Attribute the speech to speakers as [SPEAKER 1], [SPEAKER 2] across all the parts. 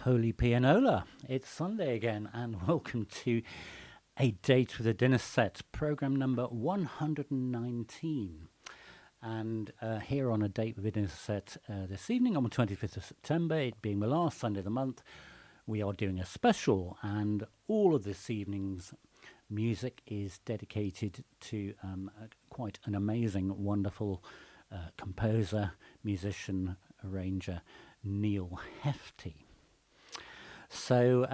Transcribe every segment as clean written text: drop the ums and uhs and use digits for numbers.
[SPEAKER 1] Holy Pianola, it's Sunday again, and welcome to A Date with a Dinner Set, program number 119. And here on A Date with a Dinner Set this evening on the 25th of September, it being the last Sunday of the month, we are doing a special, and all of this evening's music is dedicated to quite an amazing, wonderful composer, musician, arranger, NEAL HEFTI. So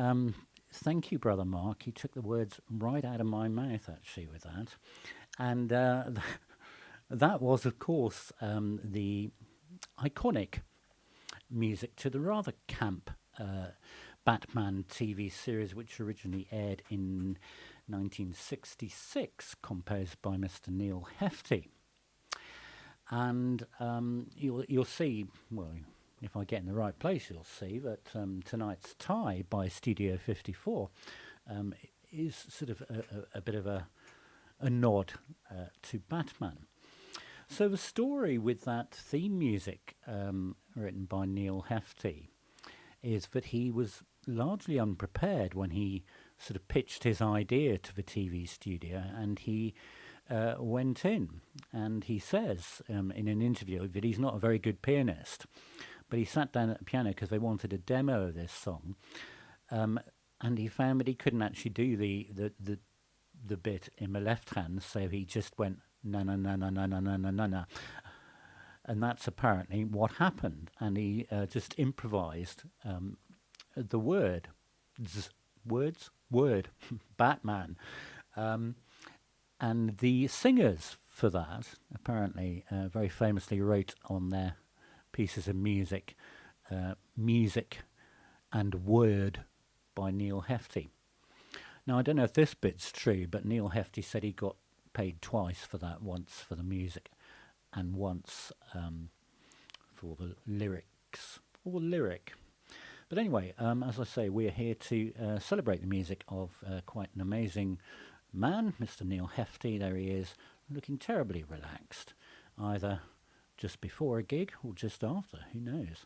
[SPEAKER 1] thank you, Brother Mark. You took the words right out of my mouth, actually, with that. And that was, of course, the iconic music to the rather camp Batman TV series, which originally aired in 1966, composed by Mr. NEAL HEFTI. And you'll see, well, if I get in the right place, you'll see that tonight's tie by Studio 54 is sort of a bit of a nod to Batman. So the story with that theme music written by NEAL HEFTI is that he was largely unprepared when he sort of pitched his idea to the TV studio, and he went in, and he says in an interview that he's not a very good pianist, but he sat down at the piano because they wanted a demo of this song, and he found that he couldn't actually do the bit in the left hand, so he just went na na na na na na na na na na, and that's apparently what happened. And he just improvised the word Batman, and the singers for that apparently very famously wrote on their pieces of music, music and word by NEAL HEFTI. Now, I don't know if this bit's true, but NEAL HEFTI said he got paid twice for that, once for the music and once for the lyrics, or lyric. But anyway, as I say, we're here to celebrate the music of quite an amazing man, Mr. NEAL HEFTI. There he is, looking terribly relaxed, either just before a gig or just after, who knows.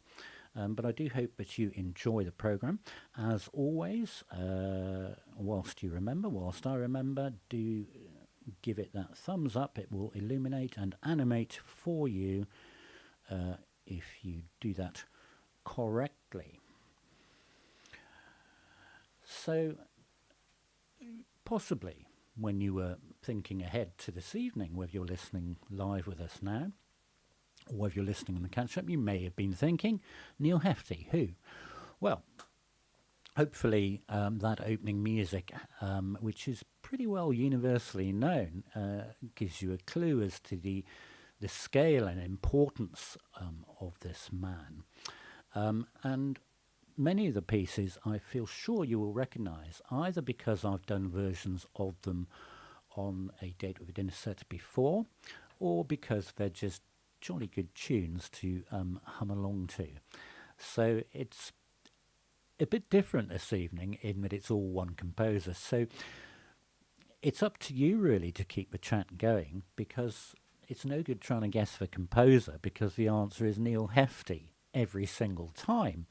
[SPEAKER 1] But I do hope that you enjoy the programme. As always, whilst I remember, do give it that thumbs up. It will illuminate and animate for you if you do that correctly. So, possibly when you were thinking ahead to this evening, whether you're listening live with us now, or whether you're listening on the catch-up, you may have been thinking, NEAL HEFTI, who? Well, hopefully that opening music, which is pretty well universally known, gives you a clue as to the scale and importance of this man. And many of the pieces I feel sure you will recognise, either because I've done versions of them on A Date with a Dinner Set before, or because they're just jolly good tunes to hum along to. So it's a bit different this evening in that it's all one composer. So it's up to you really to keep the chat going, because it's no good trying to guess the composer, because the answer is NEAL HEFTI every single time.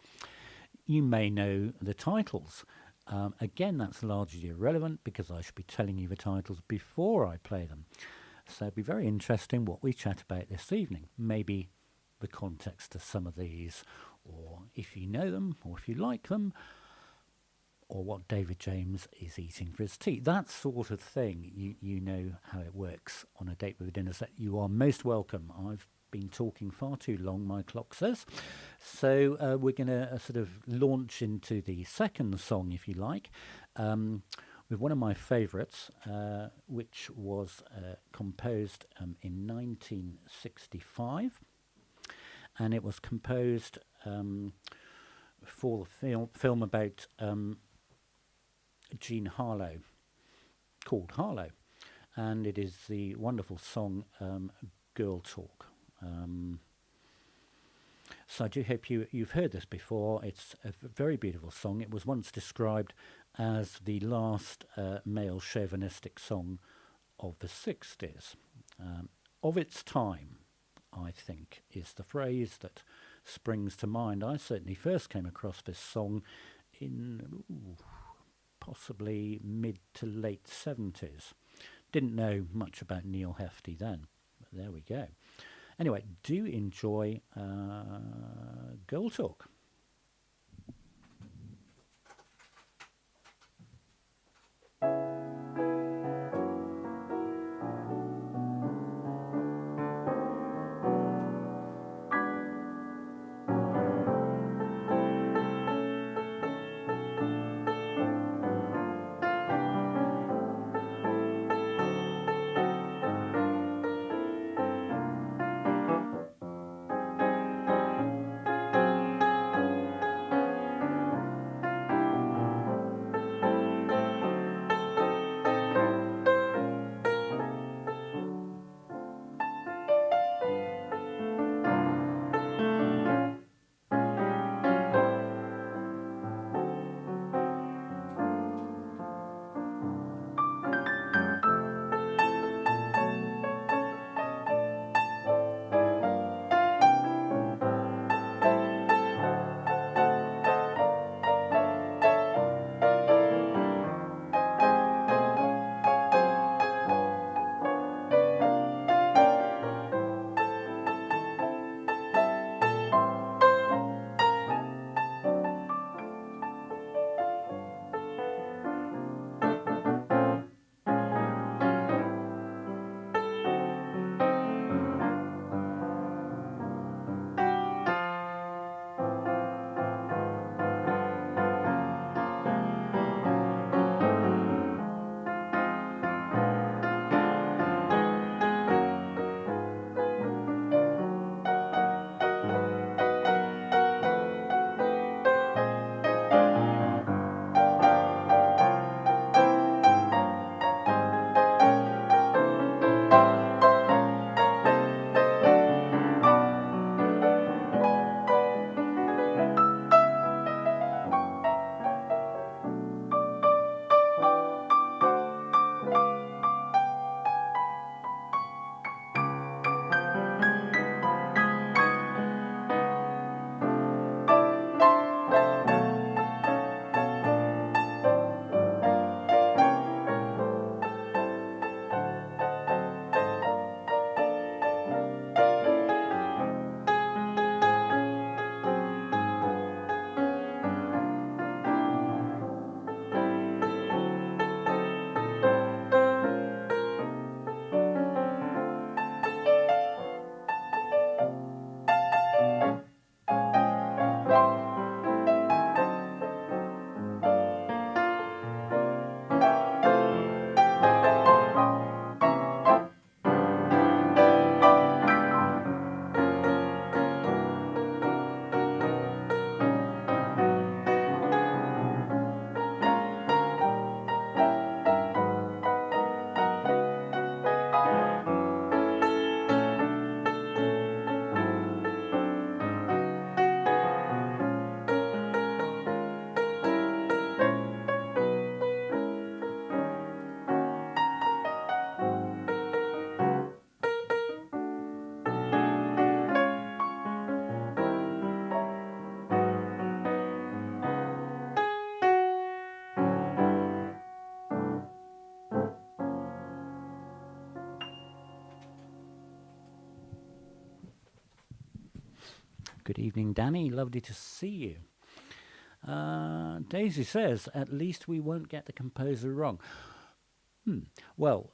[SPEAKER 1] You may know the titles. Again, that's largely irrelevant because I should be telling you the titles before I play them. So it'd be very interesting what we chat about this evening. Maybe the context of some of these, or if you know them, or if you like them, or what David James is eating for his tea. That sort of thing. You know how it works on A Date with a Dinner Set. You are most welcome. I've been talking far too long, my clock says. So we're going to sort of launch into the second song, if you like, with one of my favourites, which was composed in 1965, and it was composed for the film about Jean Harlow, called Harlow, and it is the wonderful song Girl Talk. So I do hope you've heard this before. It's a very beautiful song. It was once described as the last male chauvinistic song of the 60s. Of its time, I think, is the phrase that springs to mind. I certainly first came across this song in possibly mid to late 70s. Didn't know much about Neal Hefti then, but there we go. Anyway, do enjoy Girl Talk. Good evening, Danny. Lovely to see you. Daisy says, at least we won't get the composer wrong. Well,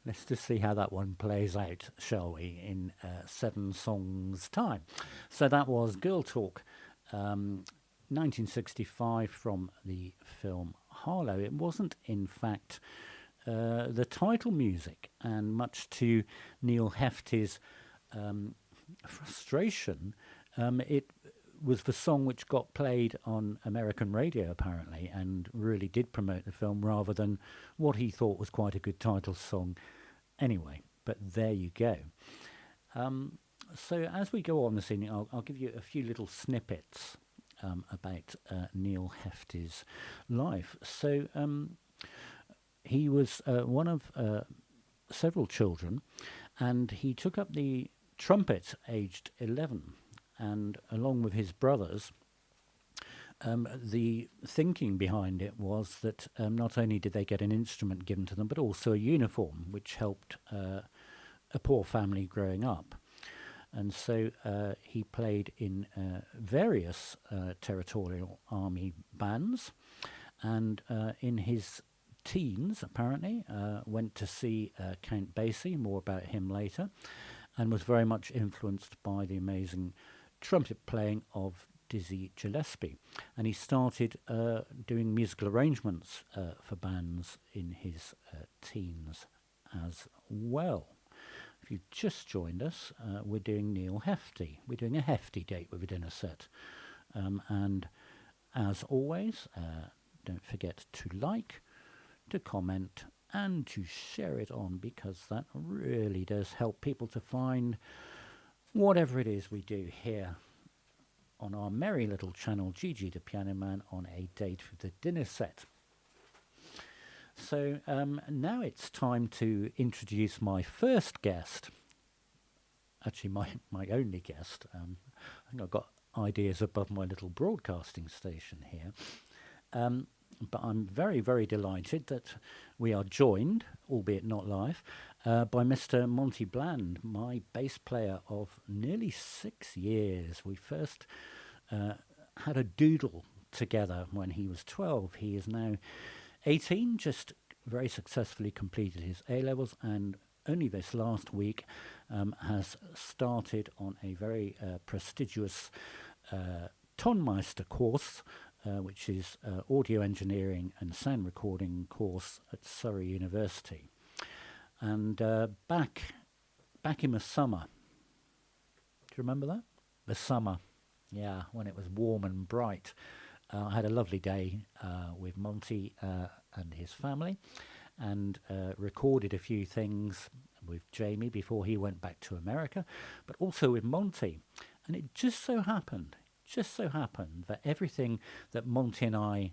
[SPEAKER 1] let's just see how that one plays out, shall we, in 7 songs' time. So that was Girl Talk, 1965, from the film Harlow. It wasn't, in fact, the title music, and much to Neal Hefti's frustration, it was the song which got played on American radio, apparently, and really did promote the film rather than what he thought was quite a good title song anyway. But there you go. So as we go on this evening, I'll give you a few little snippets about Neal Hefti's life. So he was one of several children, and he took up the trumpet aged 11. and along with his brothers, the thinking behind it was that not only did they get an instrument given to them, but also a uniform, which helped a poor family growing up. And so he played in various territorial army bands, and in his teens, apparently, went to see Count Basie, more about him later, and was very much influenced by the amazing trumpet playing of Dizzy Gillespie. And he started doing musical arrangements for bands in his teens as well. If you've just joined us, we're doing Neal Hefti. We're doing a hefty date with a dinner set. And as always, don't forget to like, to comment, and to share it on, because that really does help people to find whatever it is we do here on our merry little channel, Gigi the Piano Man on a Date with the Dinner Set. So now it's time to introduce my first guest. Actually, my only guest. I think I've got ideas above my little broadcasting station here. But I'm very, very delighted that we are joined, albeit not live, by Mr. Monty Bland, my bass player of nearly 6 years. We first had a doodle together when he was 12. He is now 18, just very successfully completed his A-levels, and only this last week has started on a very prestigious Tonmeister course, which is audio engineering and sound recording course at Surrey University. And back in the summer, do you remember that? The summer, yeah, when it was warm and bright. I had a lovely day with Monty and his family, and recorded a few things with Jamie before he went back to America, but also with Monty. And it just so happened that everything that Monty and I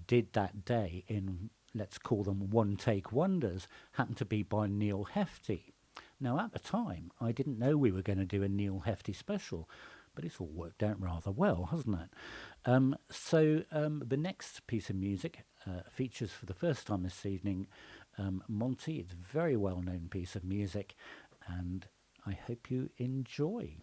[SPEAKER 1] did that day in, let's call them one-take wonders, happened to be by Neal Hefti. Now, at the time, I didn't know we were going to do a Neal Hefti special, but it's all worked out rather well, hasn't it? So the next piece of music features for the first time this evening Monty. It's a very well-known piece of music, and I hope you enjoy.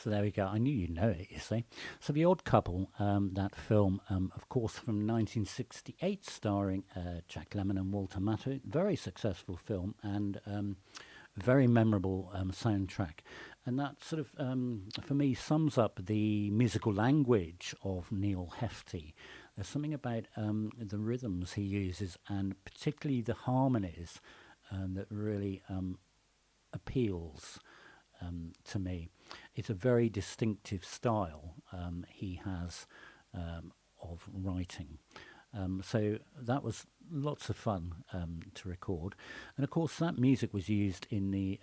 [SPEAKER 1] So there we go. I knew you'd know it, you see. So The Odd Couple, that film, of course, from 1968, starring Jack Lemmon and Walter Matthau. Very successful film and very memorable soundtrack. And that sort of, for me, sums up the musical language of Neal Hefti. There's something about the rhythms he uses, and particularly the harmonies, that really appeals to me. It's a very distinctive style he has of writing. So that was lots of fun to record. And of course, that music was used in the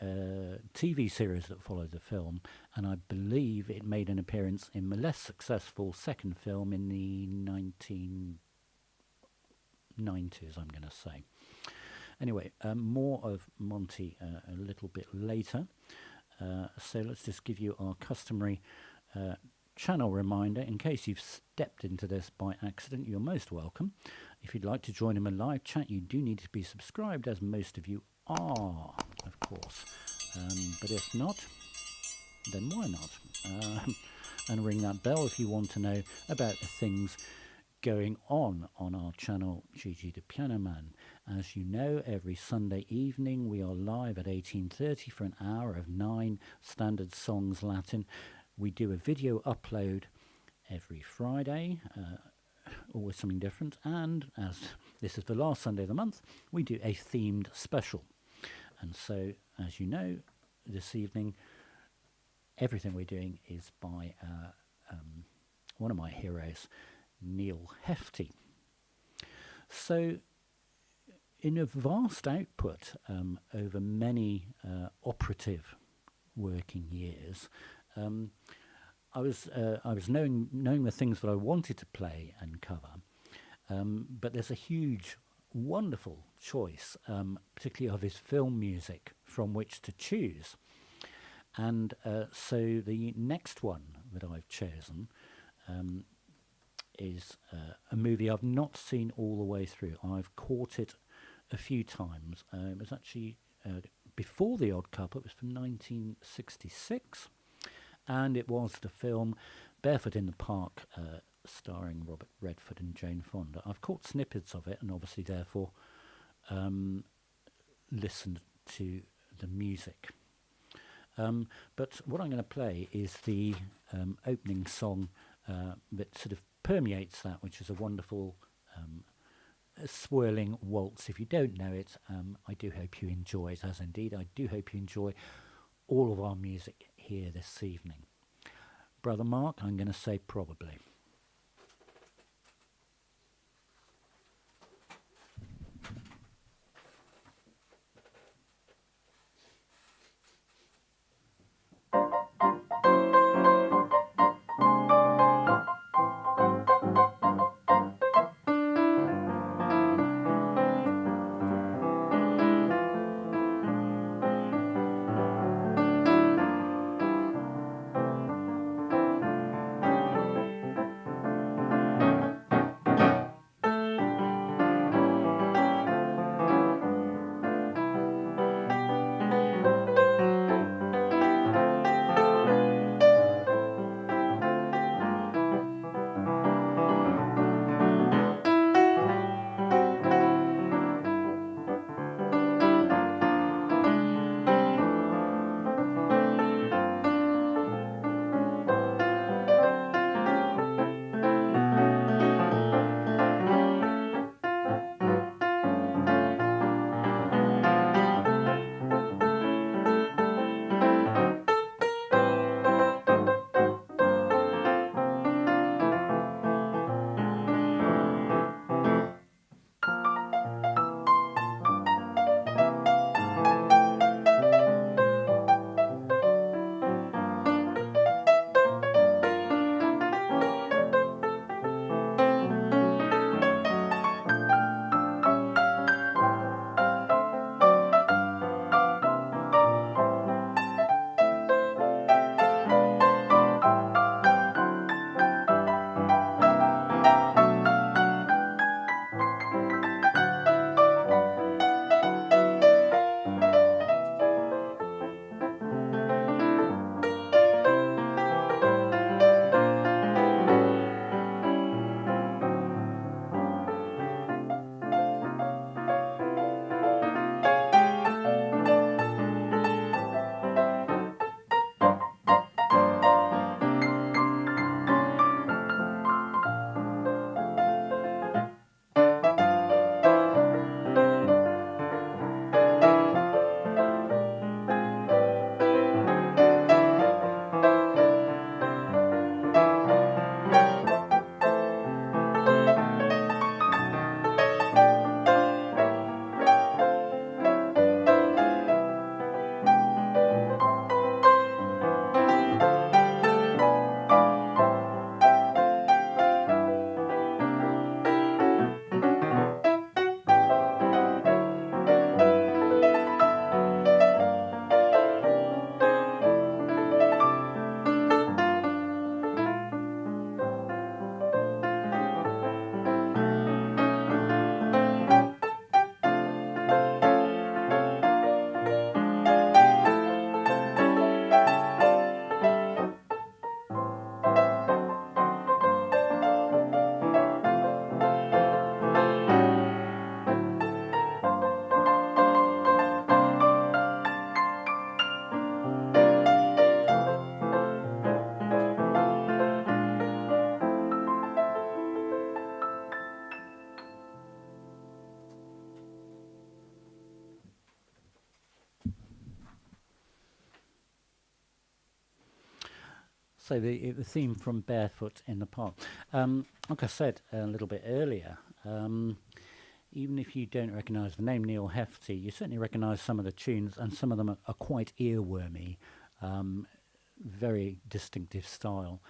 [SPEAKER 1] TV series that followed the film. And I believe it made an appearance in the less successful second film in the 1990s, I'm going to say. Anyway, more of Monty a little bit later. So let's just give you our customary channel reminder. In case you've stepped into this by accident, you're most welcome. If you'd like to join in a live chat, you do need to be subscribed, as most of you are, of course. But if not, then why not? And ring that bell if you want to know about the things going on our channel, Gigi the Piano Man. As you know, every Sunday evening we are live at 18:30 for an hour of 9 standard songs Latin. We do a video upload every Friday, always something different, and as this is the last Sunday of the month, we do a themed special. And so, as you know, this evening everything we're doing is by one of my heroes, Neal Hefti. So in a vast output over many operative working years, I was knowing the things that I wanted to play and cover, but there's a huge, wonderful choice, particularly of his film music, from which to choose. And so the next one that I've chosen is a movie I've not seen all the way through. I've caught it a few times. It was actually before The Odd Couple. It was from 1966, and it was the film Barefoot in the Park, starring Robert Redford and Jane Fonda. I've caught snippets of it, and obviously therefore listened to the music. But what I'm going to play is the opening song that sort of permeates that, which is a wonderful swirling waltz. If you don't know it, I do hope you enjoy it, as indeed I do hope you enjoy all of our music here this evening. Brother Mark, I'm going to say probably. So the theme from Barefoot in the Park. Like I said a little bit earlier, even if you don't recognise the name Neal Hefti, you certainly recognise some of the tunes, and some of them are quite earwormy. Very distinctive style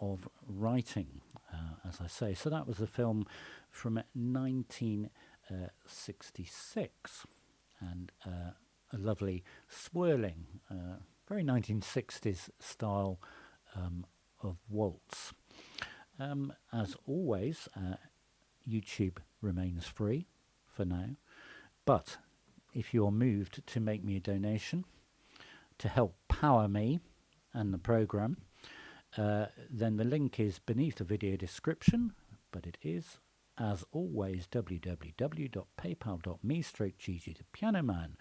[SPEAKER 1] of writing, as I say. So that was the film from 1966, and a lovely swirling, very 1960s style of waltz. As always, YouTube remains free for now, but if you're moved to make me a donation to help power me and the program, then the link is beneath the video description, but it is, as always, www.paypal.me/Gigi the Piano Man.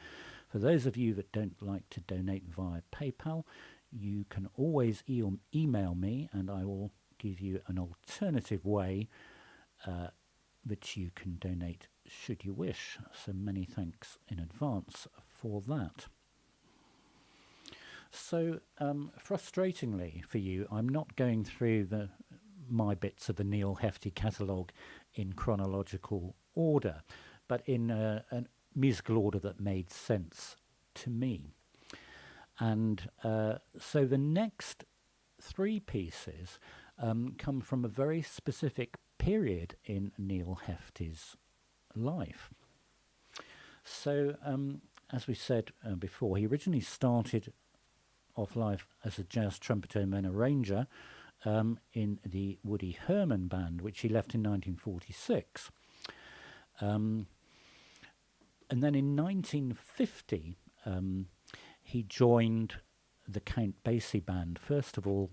[SPEAKER 1] For those of you that don't like to donate via PayPal, you can always email me, and I will give you an alternative way that you can donate should you wish. So many thanks in advance for that. So frustratingly for you, I'm not going through my bits of the Neal Hefti catalogue in chronological order, but in a musical order that made sense to me. And so the next three pieces come from a very specific period in Neal Hefti's life. So, as we said before, he originally started off life as a jazz trumpeter and then arranger in the Woody Herman Band, which he left in 1946. And then in 1950, he joined the Count Basie Band, first of all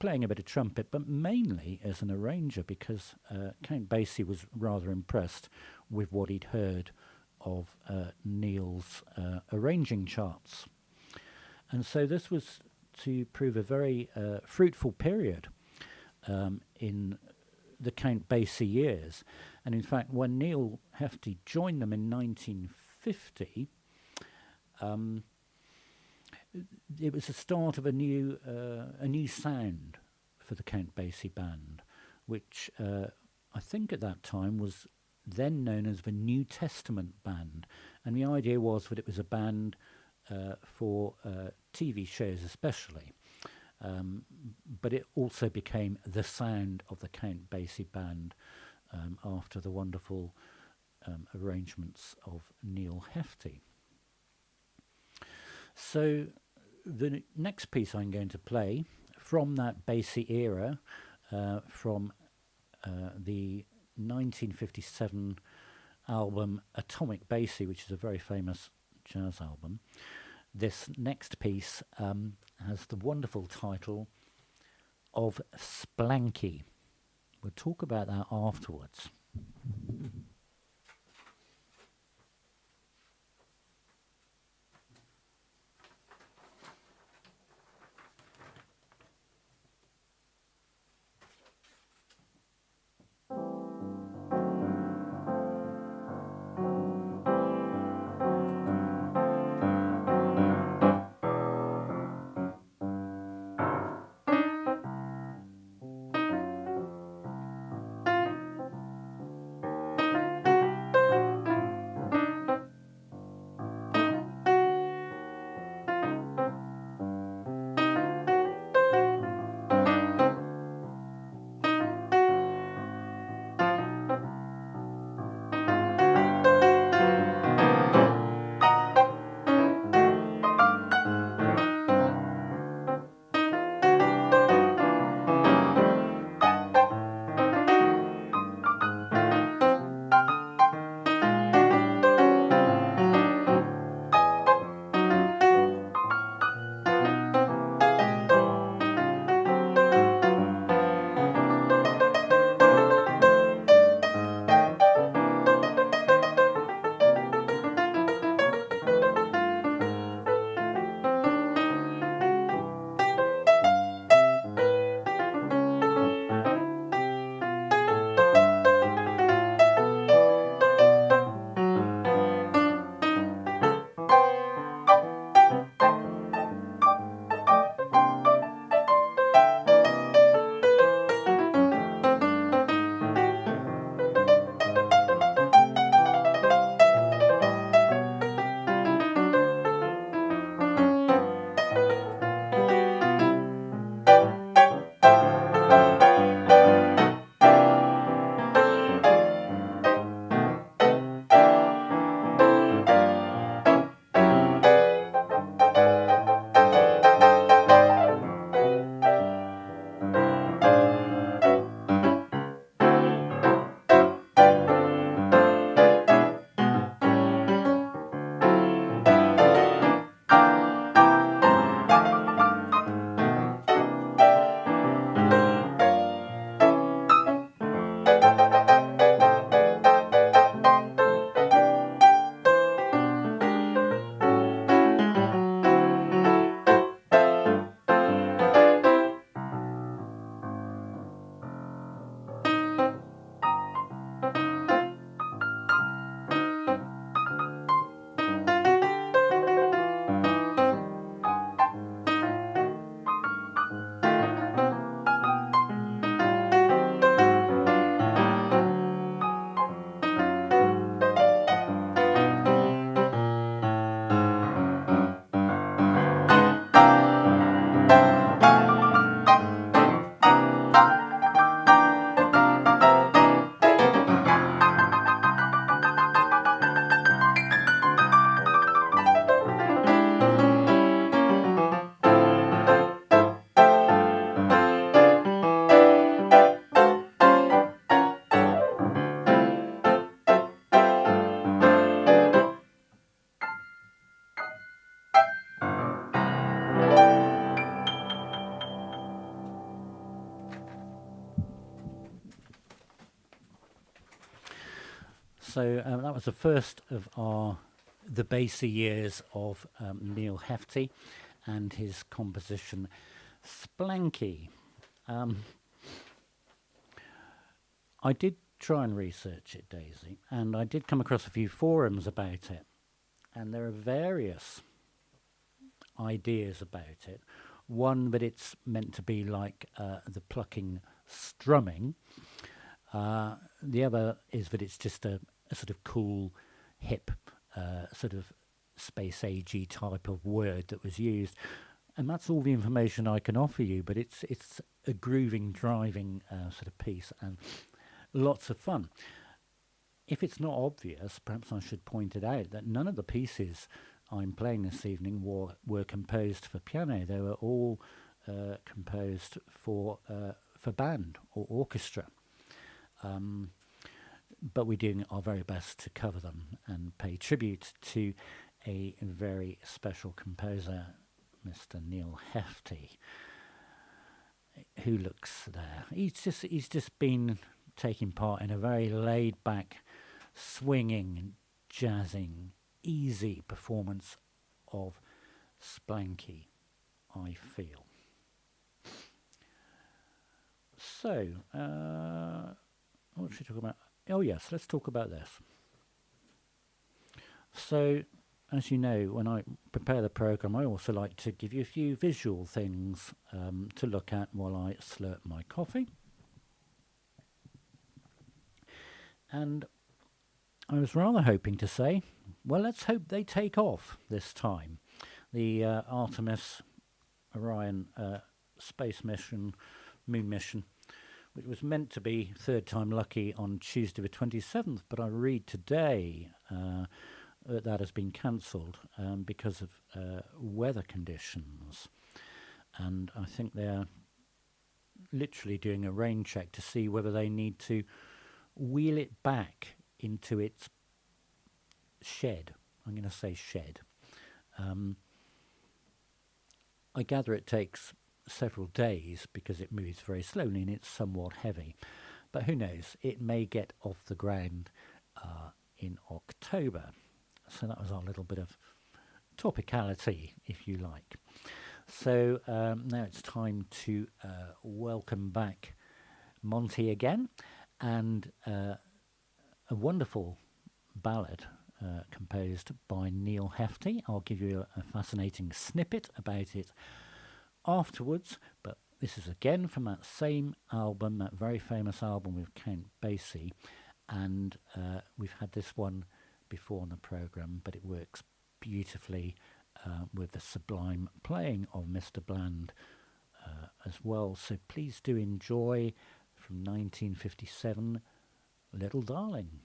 [SPEAKER 1] playing a bit of trumpet, but mainly as an arranger, because Count Basie was rather impressed with what he'd heard of Neal's arranging charts. And so this was to prove a very fruitful period in the Count Basie years. And in fact, when Neal Hefti joined them in 1950, it was the start of a new sound for the Count Basie Band, which I think at that time was then known as the New Testament Band. And the idea was that it was a band for TV shows especially, but it also became the sound of the Count Basie Band after the wonderful arrangements of Neal Hefti. So the next piece I'm going to play from that Basie era, from the 1957 album Atomic Basie, which is a very famous jazz album. This next piece has the wonderful title of Splanky. We'll talk about that afterwards. So that was the first of the bassy years of Neal Hefti and his composition Splanky. I did try and research it, Daisy, and I did come across a few forums about it, and there are various ideas about it. One, that it's meant to be like the plucking strumming. The other is that it's just a sort of cool, hip, sort of space-agey type of word that was used. And that's all the information I can offer you, but it's a grooving, driving sort of piece and lots of fun. If it's not obvious, perhaps I should point it out that none of the pieces I'm playing this evening were composed for piano. They were all composed for band or orchestra. But we're doing our very best to cover them and pay tribute to a very special composer, Mr. Neal Hefti, who looks there. He's just been taking part in a very laid-back, swinging, jazzing, easy performance of Splanky, I feel. So, what should we talk about? Oh yes, let's talk about this. So, as you know, when I prepare the programme, I also like to give you a few visual things to look at while I slurp my coffee. And I was rather hoping to say, well, let's hope they take off this time. The Artemis Orion space mission, moon mission, which was meant to be third time lucky on Tuesday the 27th, but I read today that has been cancelled because of weather conditions. And I think they're literally doing a rain check to see whether they need to wheel it back into its shed. I'm going to say shed. I gather it takes several days because it moves very slowly and it's somewhat heavy. But who knows? It may get off the ground in October. So that was our little bit of topicality, if you like. So now it's time to welcome back Monty again, and a wonderful ballad composed by Neal Hefti. I'll give you a fascinating snippet about it afterwards, but this is again from that same album, that very famous album with Count Basie, and we've had this one before on the programme, but it works beautifully with the sublime playing of Mr. Bland as well. So please do enjoy from 1957, Little Darlin.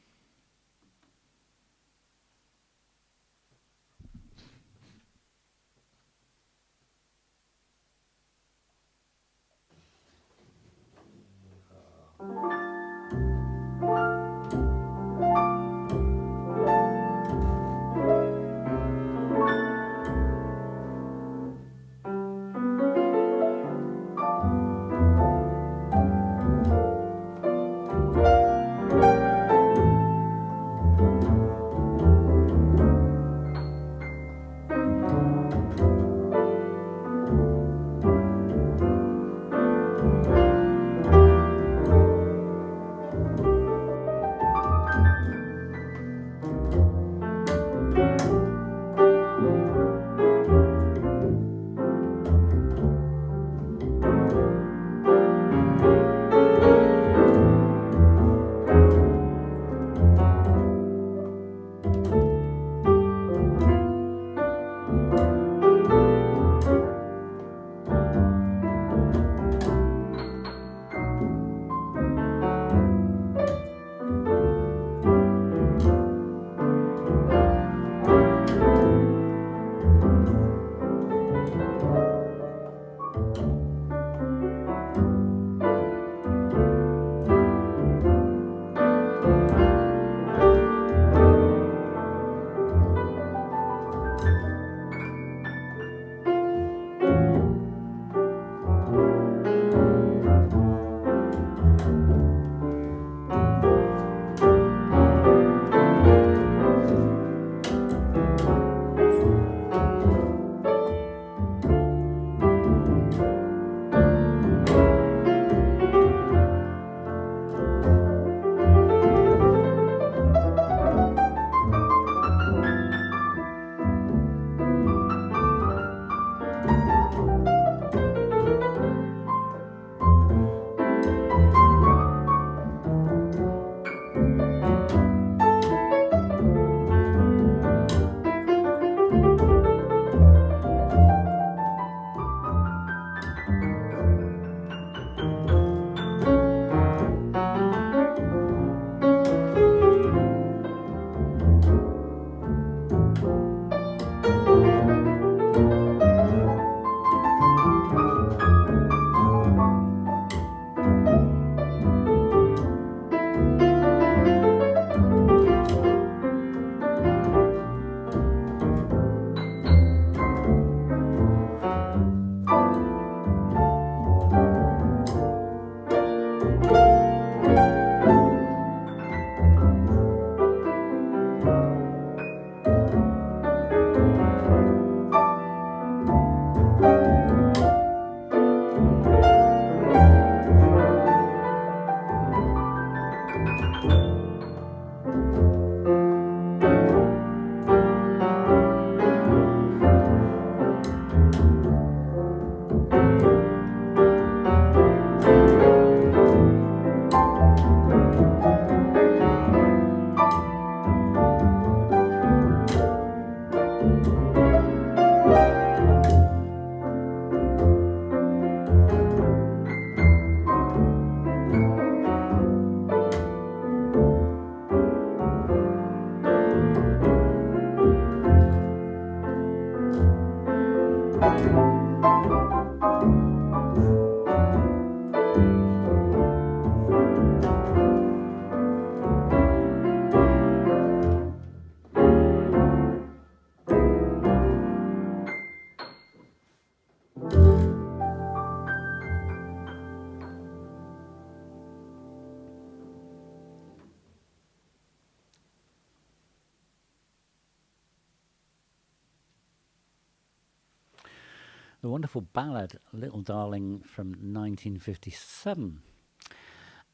[SPEAKER 1] the wonderful ballad Little Darling from 1957.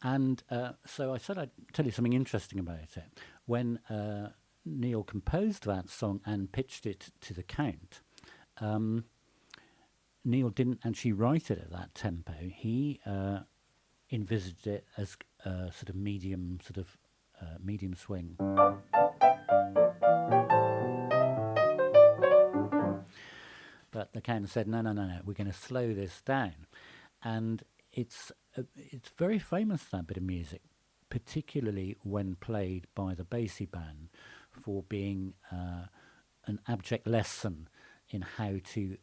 [SPEAKER 1] And so I said I'd tell you something interesting about it. When Neil composed that song and pitched it to the Count, Neil didn't actually write it at that tempo. He envisaged it as a sort of medium swing. But the Count said, no, we're going to slow this down. And it's very famous, that bit of music, particularly when played by the Basie band, for being an abject lesson in how to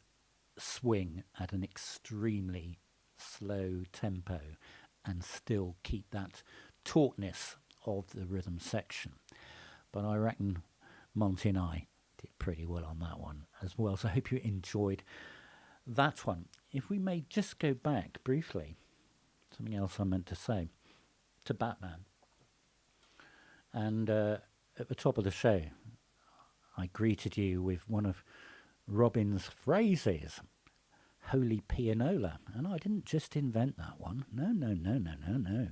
[SPEAKER 1] swing at an extremely slow tempo and still keep that tautness of the rhythm section. But I reckon Monty and I did pretty well on that one as well, so I hope you enjoyed that one. If we may just go back briefly, something else I meant to say, to Batman. And at the top of the show, I greeted you with one of Robin's phrases, holy pianola. And I didn't just invent that one. No.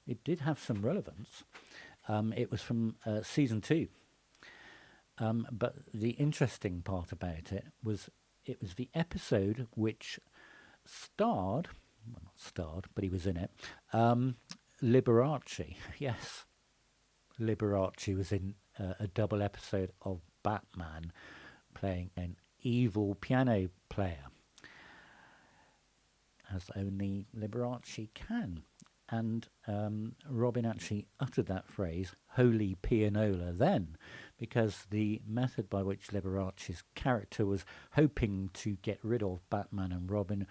[SPEAKER 1] It did have some relevance. It was from season 2. But the interesting part about it was the episode which starred, well, not starred, but he was in it, Liberace. Yes, Liberace was in a double episode of Batman, playing an evil piano player, as only Liberace can. And Robin actually uttered that phrase, holy pianola, then, because the method by which Liberace's character was hoping to get rid of Batman and Robin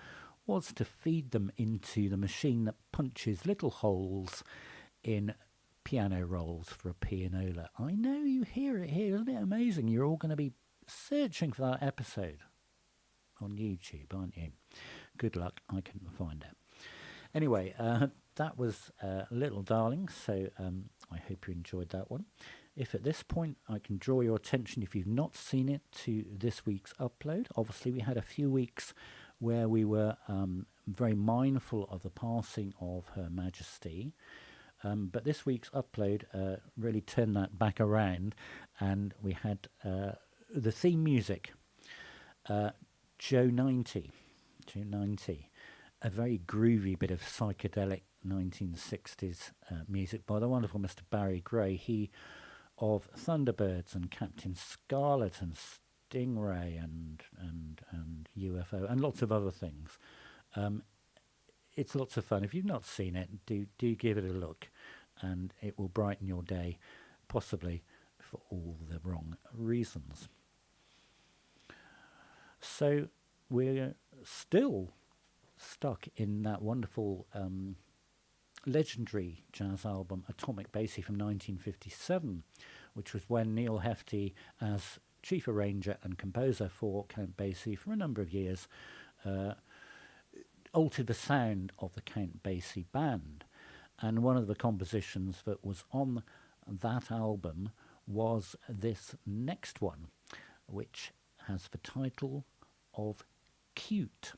[SPEAKER 1] was to feed them into the machine that punches little holes in piano rolls for a pianola. I know you hear it here, isn't it amazing? You're all going to be searching for that episode on YouTube, aren't you? Good luck, I couldn't find it. Anyway, that was Little Darling, so I hope you enjoyed that one. If at this point I can draw your attention, if you've not seen it, to this week's upload. Obviously, we had a few weeks where we were very mindful of the passing of Her Majesty, but this week's upload really turned that back around, and we had the theme music, Joe 90, a very groovy bit of psychedelic 1960s music by the wonderful Mr. Barry Gray, he of Thunderbirds and Captain Scarlet and Stingray and UFO and lots of other things. It's lots of fun. If you've not seen it, do give it a look, and it will brighten your day, possibly for all the wrong reasons. So we're still stuck in that wonderful legendary jazz album Atomic Basie from 1957, which was when Neal Hefti, as chief arranger and composer for Count Basie for a number of years, altered the sound of the Count Basie band. And one of the compositions that was on that album was this next one, which has the title of Cute.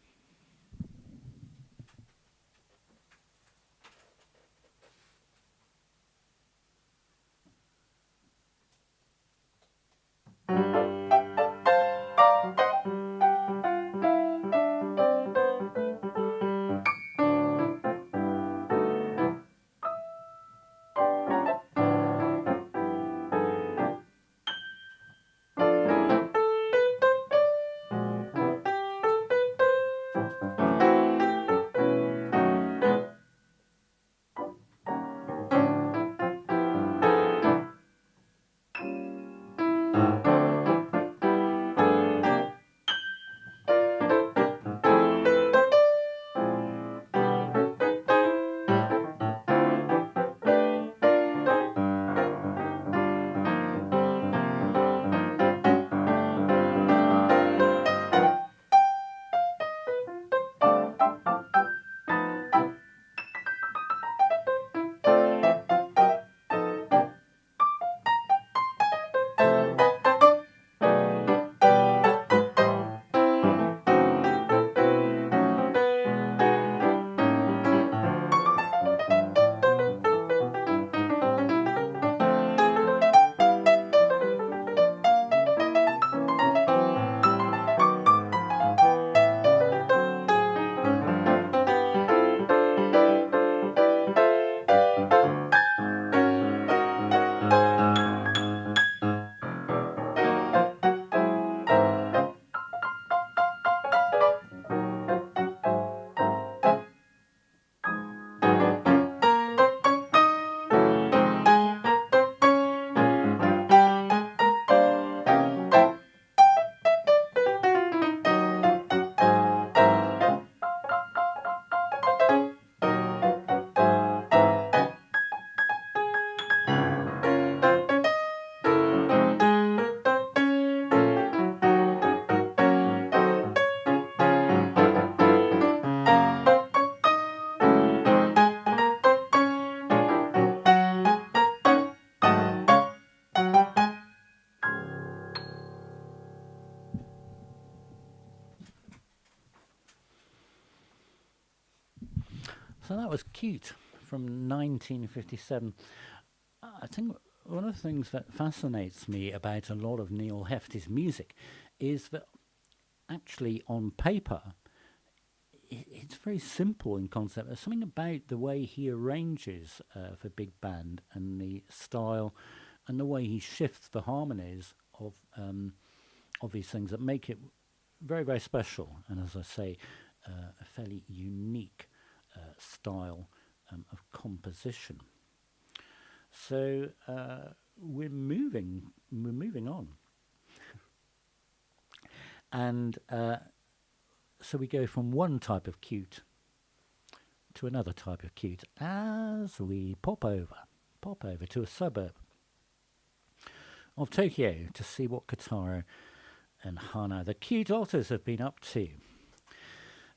[SPEAKER 1] So that was Cute from 1957. I think one of the things that fascinates me about a lot of Neal Hefti's music is that actually on paper it's very simple in concept. There's something about the way he arranges for big band and the style and the way he shifts the harmonies of these things that make it very, very special. And as I say, a fairly unique style of composition. So we're moving on, and so we go from one type of cute to another type of cute as we pop over to a suburb of Tokyo to see what Kotaro and Hana, the cute otters, have been up to.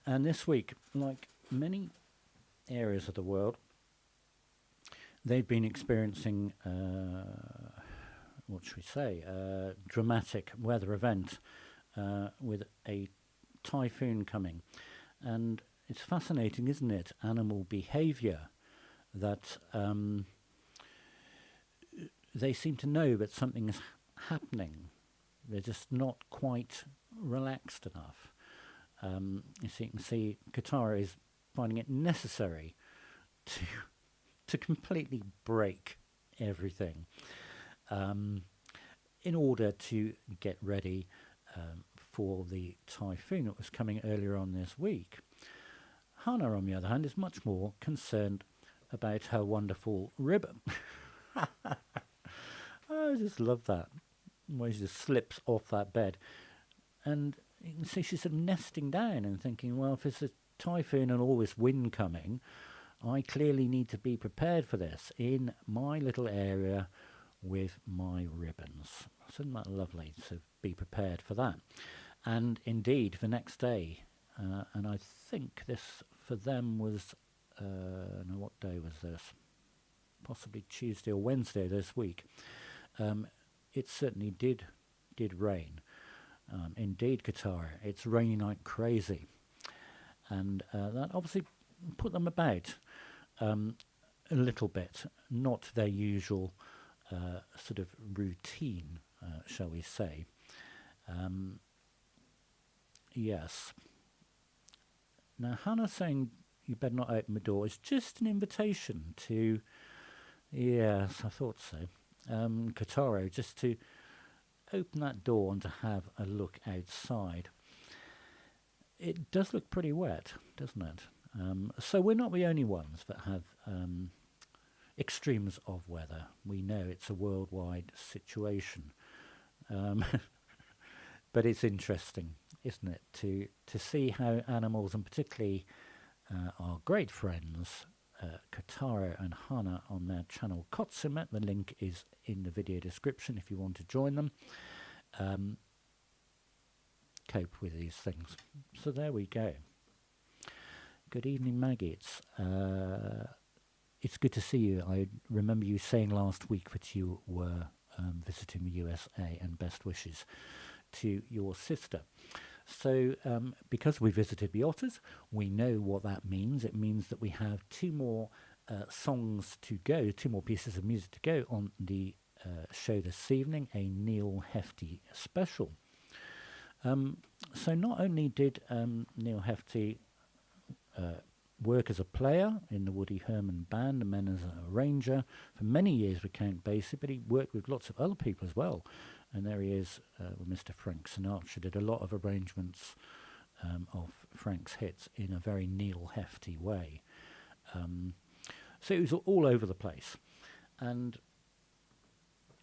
[SPEAKER 1] And this week, like many areas of the world, they've been experiencing, what should we say, dramatic weather event with a typhoon coming. And it's fascinating, isn't it, animal behaviour, that they seem to know that something is happening. They're just not quite relaxed enough. So you can see Kotaro is finding it necessary to completely break everything in order to get ready for the typhoon that was coming earlier on this week. Hana, on the other hand, is much more concerned about her wonderful ribbon. I just love that, where she just slips off that bed. And you can see she's sort of nesting down and thinking, well, if there's a typhoon and all this wind coming, I clearly need to be prepared for this in my little area with my ribbons. Isn't that lovely to be prepared for that? And indeed, the next day, and I think this for them was, no, what day was this? Possibly Tuesday or Wednesday this week. It certainly did rain. Indeed, Kotaro, it's raining like crazy. And that obviously put them about a little bit, not their usual sort of routine, shall we say. Yes. Now, Hannah saying you better not open the door is just an invitation to, yes, I thought so, Kotaro, just to open that door and to have a look outside. It does look pretty wet, doesn't it? So we're not the only ones that have extremes of weather. We know it's a worldwide situation. But it's interesting, isn't it, to see how animals, and particularly our great friends, Kotaro and Hana, on their channel Kotsume. The link is in the video description if you want to join them. Cope with these things. So there we go. Good evening, Maggie. It's good to see you. I remember you saying last week that you were visiting the USA, and best wishes to your sister. So because we visited the otters, we know what that means. It means that we have two more songs to go, two more pieces of music to go on the show this evening, a Neal Hefti special. So not only did Neal Hefti work as a player in the Woody Herman band and then as an arranger for many years with Count Basie, but he worked with lots of other people as well. And there he is with Mr. Frank Sinatra, did a lot of arrangements of Frank's hits in a very Neal Hefti way. So it was all over the place. And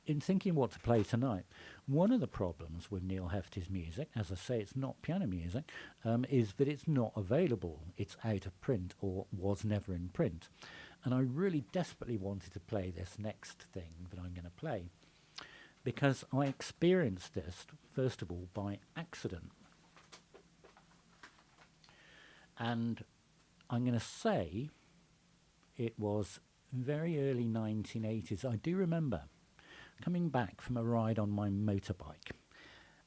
[SPEAKER 1] in thinking what to play tonight, one of the problems with Neal Hefti's music, as I say, it's not piano music, is that it's not available. It's out of print, or was never in print. And I really desperately wanted to play this next thing that I'm going to play, because I experienced this, first of all, by accident. And I'm going to say it was very early 1980s. I do remember coming back from a ride on my motorbike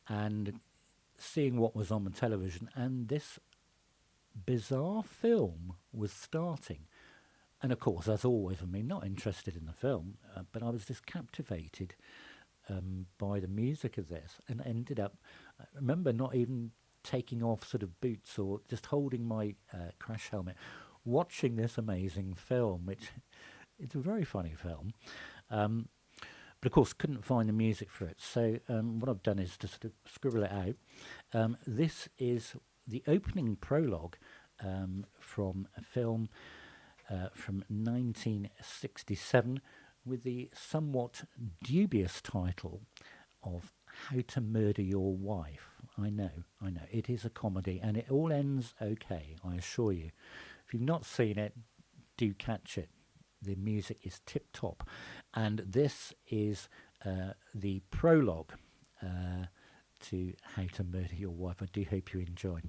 [SPEAKER 1] and seeing what was on the television, and this bizarre film was starting. And of course, as always, with me, not interested in the film, but I was just captivated by the music of this, and ended up, I remember not even taking off sort of boots or just holding my crash helmet, watching this amazing film, which it's a very funny film. But of course, couldn't find the music for it. So what I've done is to sort of scribble it out. This is the opening prologue from a film from 1967 with the somewhat dubious title of How to Murder Your Wife. I know. It is a comedy, and it all ends okay, I assure you. If you've not seen it, do catch it. The music is tip-top. And this is the prologue to How to Murder Your Wife. I do hope you enjoy.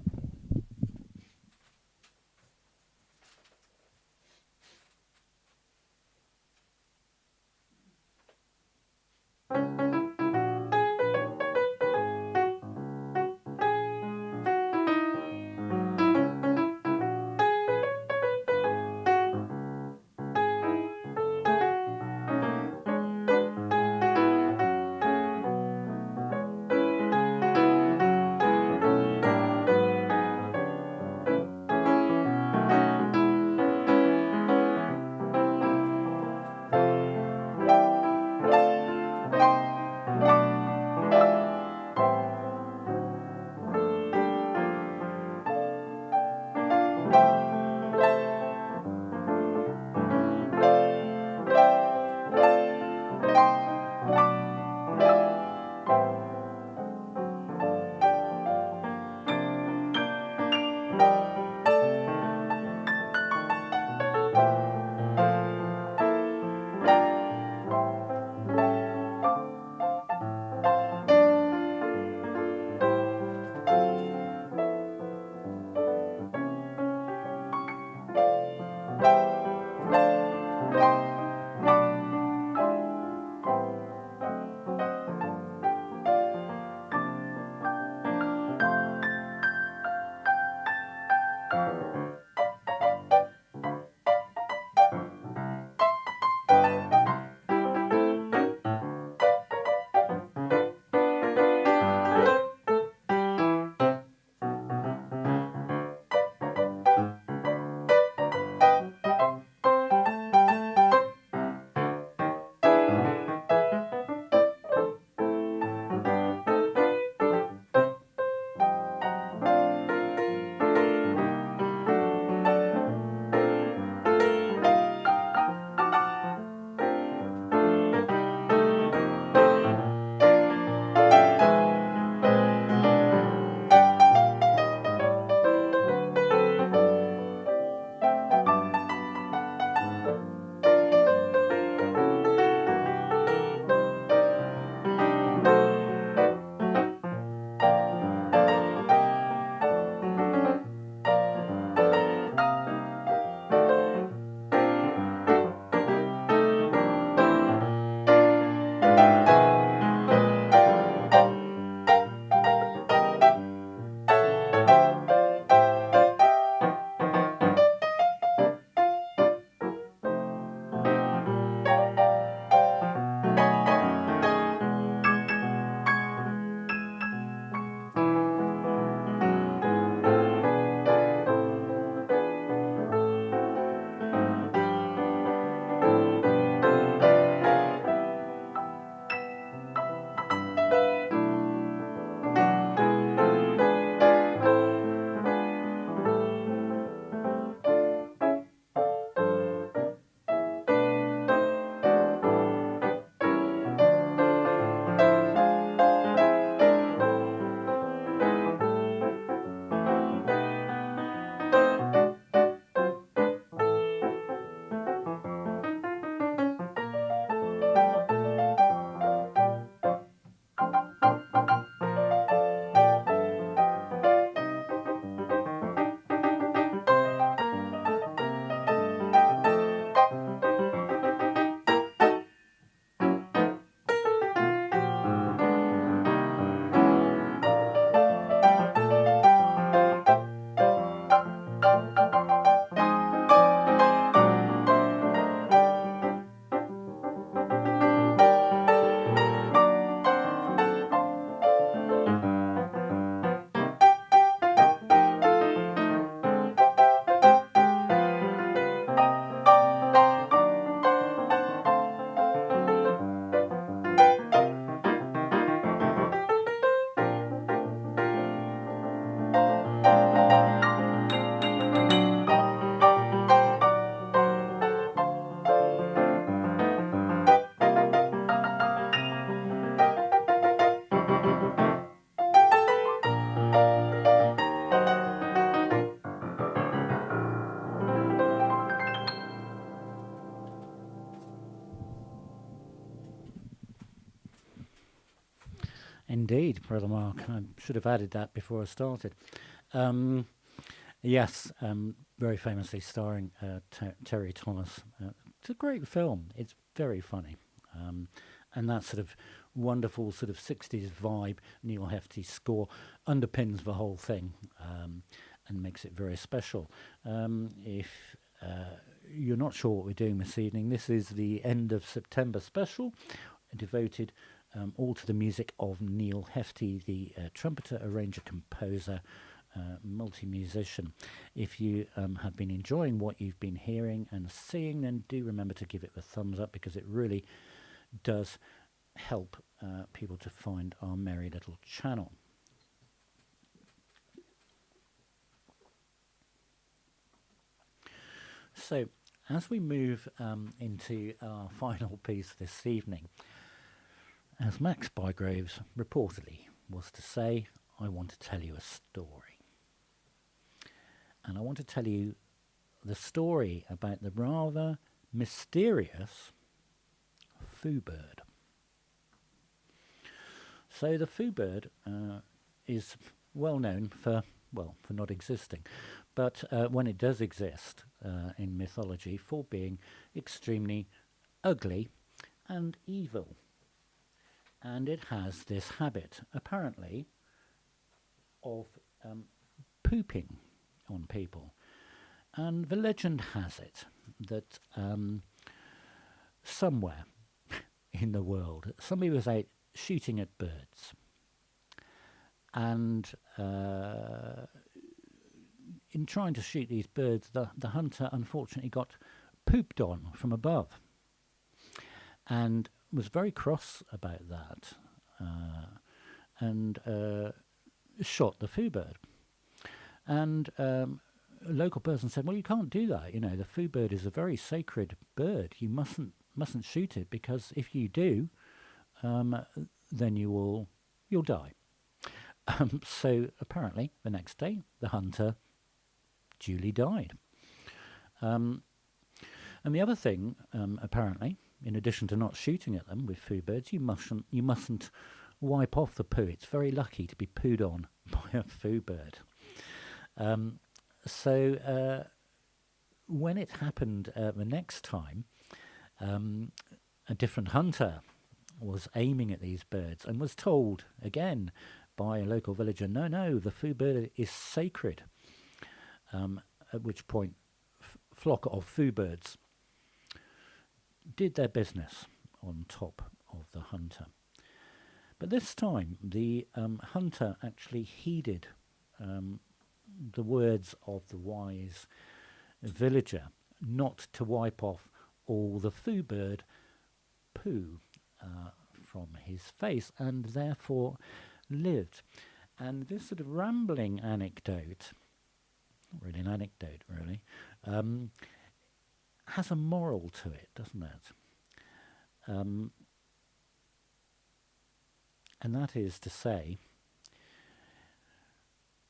[SPEAKER 1] Indeed, Brother Mark. I should have added that before I started. Yes, very famously starring Terry Thomas. It's a great film. It's very funny. And that sort of wonderful sort of 60s vibe, Neal Hefti score, underpins the whole thing and makes it very special. If you're not sure what we're doing this evening, this is the end of September special, devoted all to the music of Neal Hefti, the trumpeter, arranger, composer, multi-musician. If you have been enjoying what you've been hearing and seeing, then do remember to give it a thumbs up, because it really does help people to find our merry little channel. So as we move into our final piece this evening, as Max Bygraves reportedly was to say, I want to tell you a story. And I want to tell you the story about the rather mysterious foo bird. So the foo bird is well known for not existing, but when it does exist in mythology, for being extremely ugly and evil. And it has this habit, apparently, of pooping on people. And the legend has it that somewhere in the world, somebody was out shooting at birds. And in trying to shoot these birds, the hunter unfortunately got pooped on from above. And was very cross about that, and shot the foo bird. And a local person said, well, you can't do that, you know, the foo bird is a very sacred bird, you mustn't shoot it, because if you do, then you'll die. So apparently the next day the hunter duly died. And the other thing, apparently, in addition to not shooting at them with foo birds, you mustn't wipe off the poo. It's very lucky to be pooed on by a foo bird. So when it happened the next time, a different hunter was aiming at these birds and was told again by a local villager, no, the foo bird is sacred. At which point, flock of foo birds did their business on top of the hunter. But this time, the hunter actually heeded the words of the wise villager not to wipe off all the foo bird poo from his face, and therefore lived. And this sort of rambling anecdote, not really an anecdote really, has a moral to it, doesn't it? And that is to say,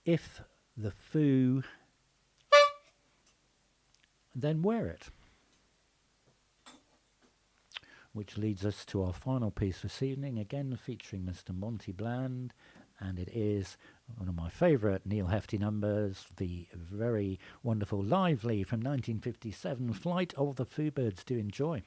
[SPEAKER 1] if the foo, then wear it. Which leads us to our final piece this evening, again featuring Mr. Monty Bland, and it is one of my favourite Neal Hefti numbers, the very wonderful Lively from 1957, Flight of the Foo Birds. Do enjoy.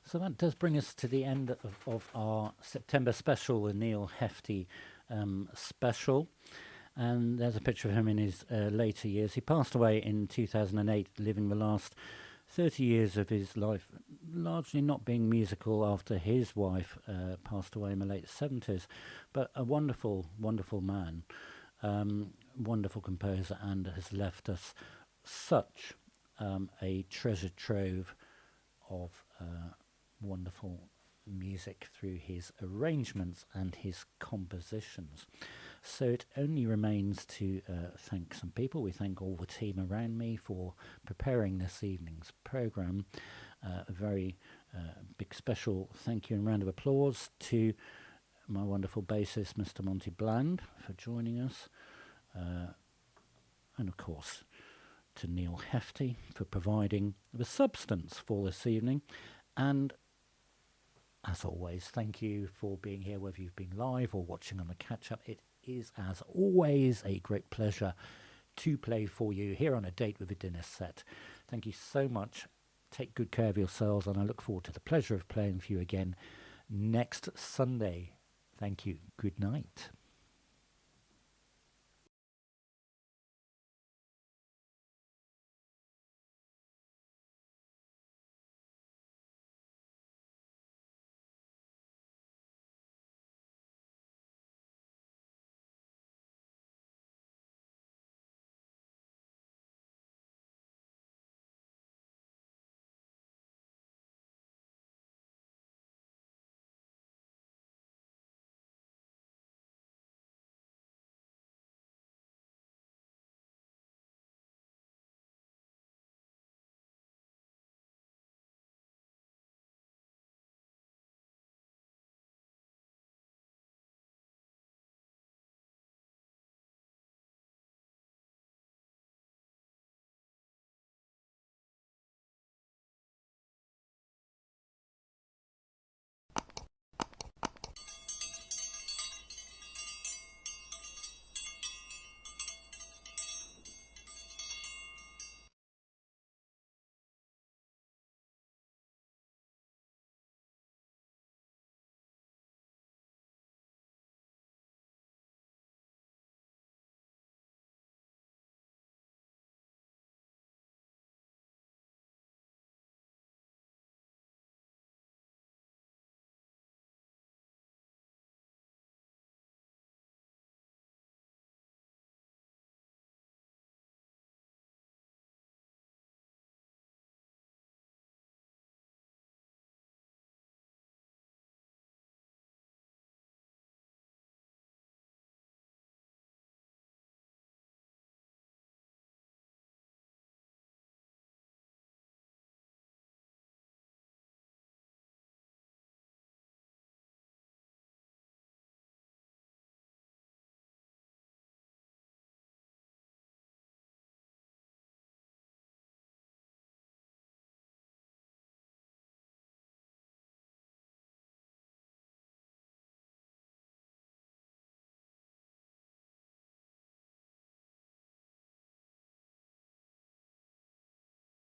[SPEAKER 1] So that does bring us to the end of our September special, the Neal Hefti special. And there's a picture of him in his later years. He passed away in 2008, living the last 30 years of his life largely not being musical after his wife passed away in the late 70s. But a wonderful, wonderful man, wonderful composer, and has left us such a treasure trove of wonderful music through his arrangements and his compositions. So it only remains to thank some people. We thank all the team around me for preparing this evening's programme. A very big special thank you and round of applause to my wonderful bassist, Mr. Monty Bland, for joining us. And of course, to Neal Hefti for providing the substance for this evening. And as always, thank you for being here, whether you've been live or watching on the catch-up. It is, as always, a great pleasure to play for you here on A Date with a Dinner Set. Thank you so much. Take good care of yourselves, and I look forward to the pleasure of playing for you again next Sunday. Thank you. Good night.